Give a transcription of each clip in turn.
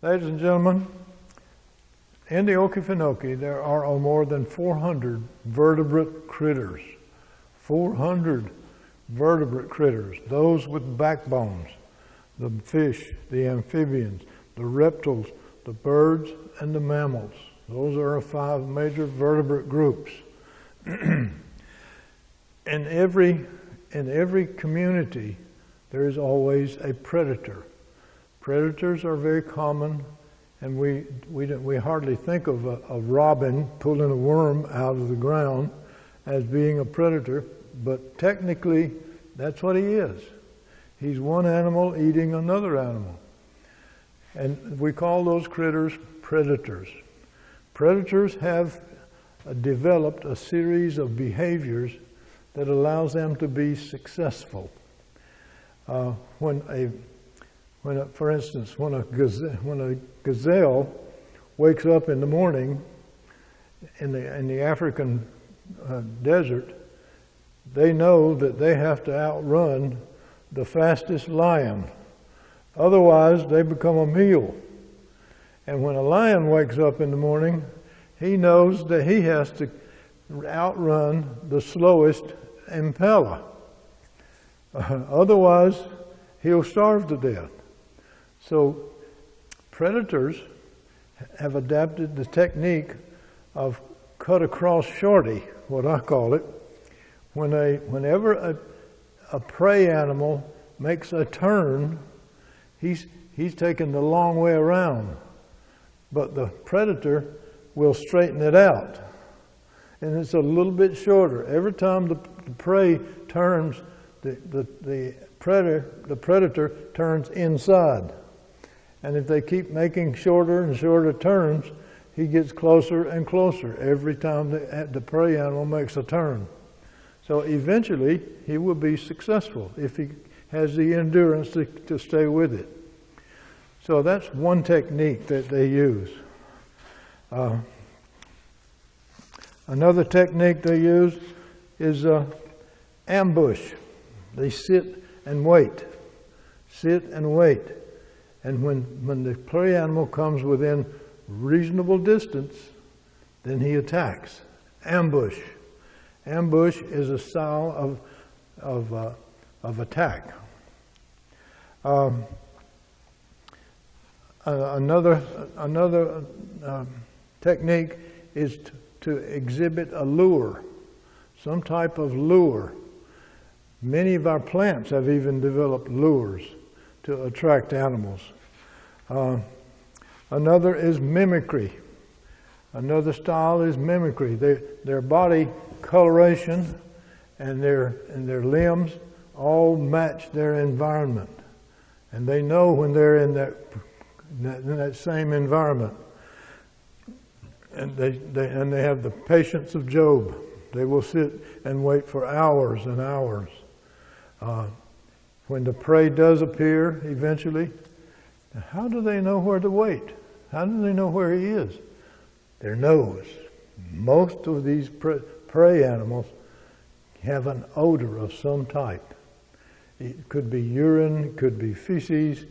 Ladies and gentlemen, in the Okefenokee there are more than 400 vertebrate critters. 400 vertebrate critters, those with backbones, the fish, the amphibians, the reptiles, the birds, and the mammals. Those are our 5 major vertebrate groups. In every community, there is always a predator. Predators are very common, and we hardly think of a robin pulling a worm out of the ground as being a predator, but technically that's what he is. He's one animal eating another animal. And we call those critters predators. Predators have developed a series of behaviors that allows them to be successful. For instance, when a gazelle wakes up in the morning in the African desert, they know that they have to outrun the fastest lion. Otherwise, they become a meal. And when a lion wakes up in the morning, he knows that he has to outrun the slowest impala. Otherwise, he'll starve to death. So predators have adapted the technique of cut across shorty, what I call it. Whenever a prey animal makes a turn, he's taking the long way around. But the predator will straighten it out. And it's a little bit shorter. Every time the prey turns, the predator turns inside. And if they keep making shorter and shorter turns, he gets closer and closer every time the prey animal makes a turn. So eventually, he will be successful if he has the endurance to stay with it. So that's one technique that they use. Another technique they use is ambush. They sit and wait. Sit and wait. And when the prey animal comes within reasonable distance, then he attacks. Ambush. Ambush is a style of attack. Another technique is to exhibit a lure, some type of lure. Many of our plants have even developed lures to attract animals. Another is mimicry. Another style is mimicry. Their body coloration and their limbs all match their environment, and they know when they're in that same environment. And they have the patience of Job. They will sit and wait for hours and hours. When the prey does appear eventually, how do they know where to wait? How do they know where he is? Their nose. Most of these prey animals have an odor of some type. It could be urine, it could be feces,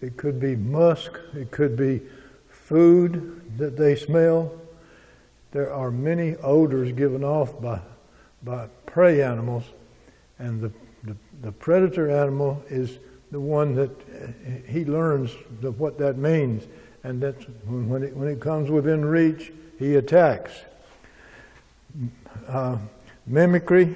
it could be musk, it could be food that they smell. There are many odors given off by prey animals, and the predator animal is the one that he learns what that means, and that's when it comes within reach, he attacks. Mimicry.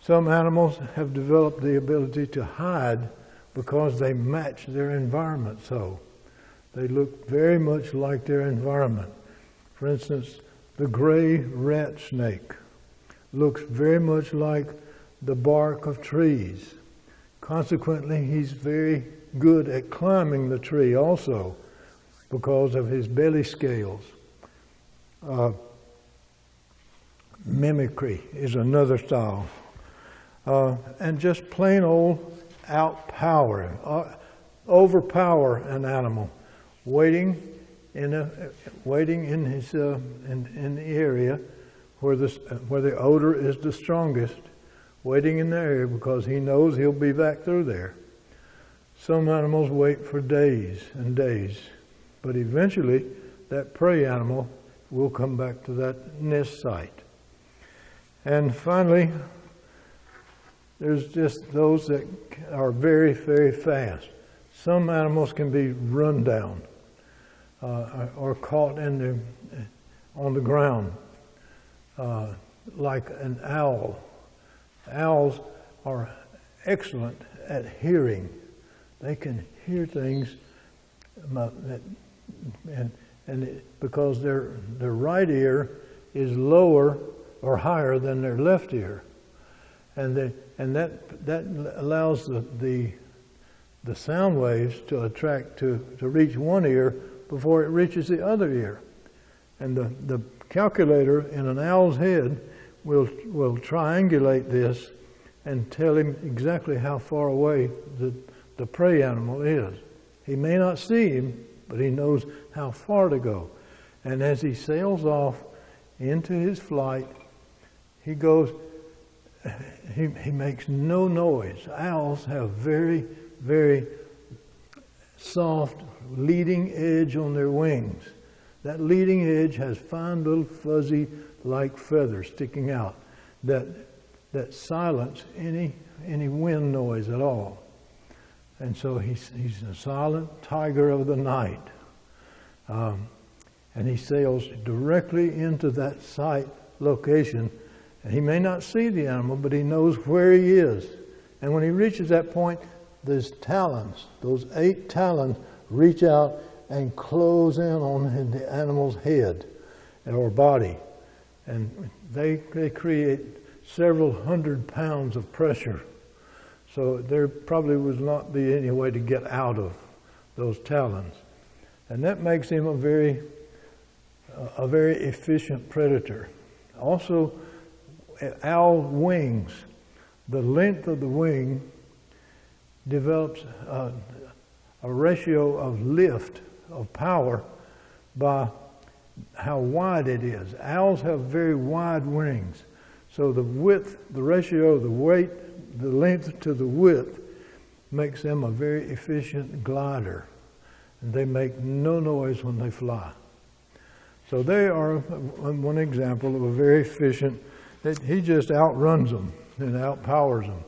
Some animals have developed the ability to hide because they match their environment so. They look very much like their environment. For instance, the gray rat snake looks very much like the bark of trees. Consequently, he's very good at climbing the tree also because of his belly scales. Mimicry is another style. And just plain old overpower an animal, waiting in the area where the odor is the strongest, waiting in the area because he knows he'll be back through there. Some animals wait for days and days, but eventually that prey animal will come back to that nest site. And finally, there's just those that are very, very fast. Some animals can be run down or caught on the ground, like an owl. Owls are excellent at hearing. They can hear things, because their right ear is lower or higher than their left ear, and that allows the sound waves to attract to reach one ear before it reaches the other ear. And the calculator in an owl's head will triangulate this and tell him exactly how far away the prey animal is. He may not see him, but he knows how far to go. And as he sails off into his flight, he makes no noise. Owls have very, very soft leading edge on their wings. That leading edge has fine little fuzzy like feathers sticking out that silence any wind noise at all. And so he's a silent tiger of the night. And he sails directly into that site location. And he may not see the animal, but he knows where he is. And when he reaches that point, those talons, those 8 talons, reach out and close in on the animal's head or body. And they create several hundred pounds of pressure. So there probably would not be any way to get out of those talons. And that makes him a very efficient predator. Also, owl wings, the length of the wing develops a ratio of lift, of power, by how wide it is. Owls have very wide wings. So the width, the ratio of the weight, the length to the width, makes them a very efficient glider. And they make no noise when they fly. So they are one example of a very efficient, he just outruns them and outpowers them.